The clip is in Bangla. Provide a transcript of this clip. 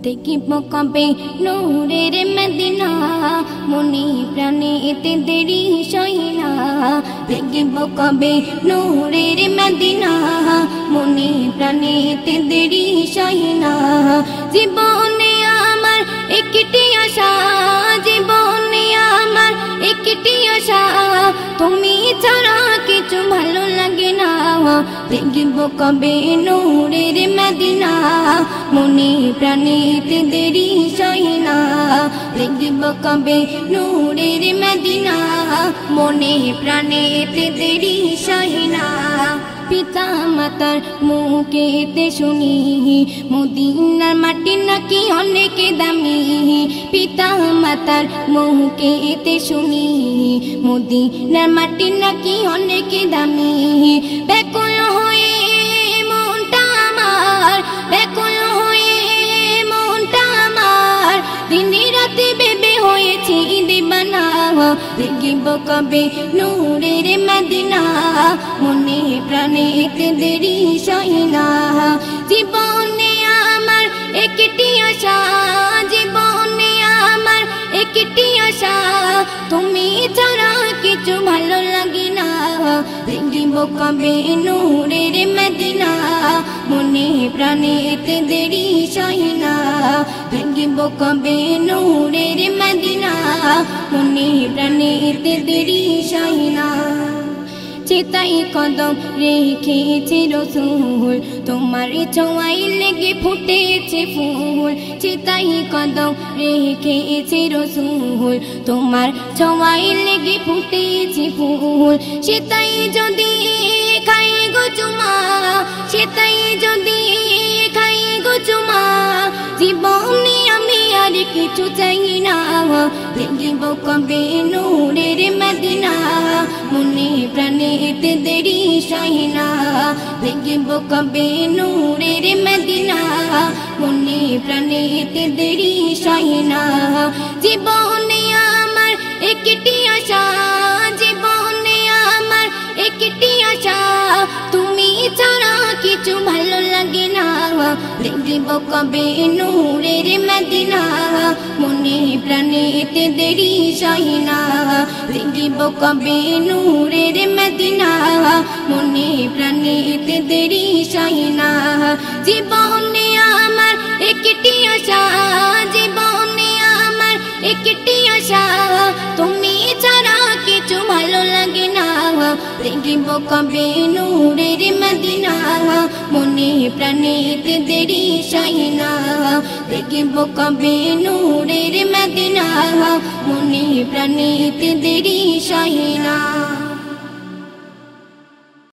দেখিব কবে নূরের মদিনা মনে প্রাণে এতে দেরি সইনা দেখিব কবে নূরের মদিনা মনে প্রাণে এতে দেরি সইনা জীবনে আমার একটি আশা জীবনে আমার একটি আশা তুমি ছাড়া কিছু ভালো লাগে না দেখিব কবে নূরের মদিনা মনে প্রাণে এতে দেরি সইনা দেখিব কবে নূরের মদিনা মনে প্রাণে এতে দেরি সইনা পিতা মাতার মুখেতে শুনি মদিনার মাটি নাকি অনেক দামি পিতা মাতার মুখেতে শুনি মদিনার মাটি নাকি অনেক দামি ব্যাকুল হয়ে মনটা আমার ব্যাকুল হয়ে মনটা আমার দিনে রাতে বেবে হয়েছি দিবানা দেখিব কবে নূরের মদিনা মনে প্রাণে এতে দেরি সইনা জীবনে আমার একটি আশা জীবনে আমার একটি আশা তুমি ছাড়া কিছু ভালো লাগে না দেখিব কবে নূরের মদিনা মনে প্রাণে এতে দেরি সইনা দেখিব কবে নূরের মদিনা মনে প্রাণে এতে দেরি সইনা চিতাই কদম রেখেছে রসুল তোমার ছোঁয়ায় লেগে ফুটেছে ফুল চিতাই কদম রেখেছে রসুল তোমার ছোঁয়ায় লেগে ফুটেছে ফুল সেটাই যদি খাই গো চুমা সেটাই যদি খাই গো চুমা জীবনে আমি আর কিছু চাই না দেখিব কবে নূরের মদিনা মনে প্রাণে এতে দেরি সইনা দেখিব কবে নূরের মদিনা মনে প্রাণে এতে দেরি সইনা জীবনে আমার একটি আশা জীবনে আমার একটি আশা তুমি ছাড়া কিছু ভালো লাগে না দেখিব কবে নূরের মদিনা মনে প্রাণে এতে দেরি সইনা দেখিব কবে নূরের মদিনা মনে প্রাণে এতে দেরি সইনা জীবনে আমার একটি আশা জীবনে আমার একটি আশা তুমি ছাড়া কিছু ভালো লাগে না দেখিব কবে নূরের মদিনা মনে প্রাণে এতে দেরি সইনা দেখিব কবে নূরের মদিনা মনে প্রাণে এতে দেরি সইনা।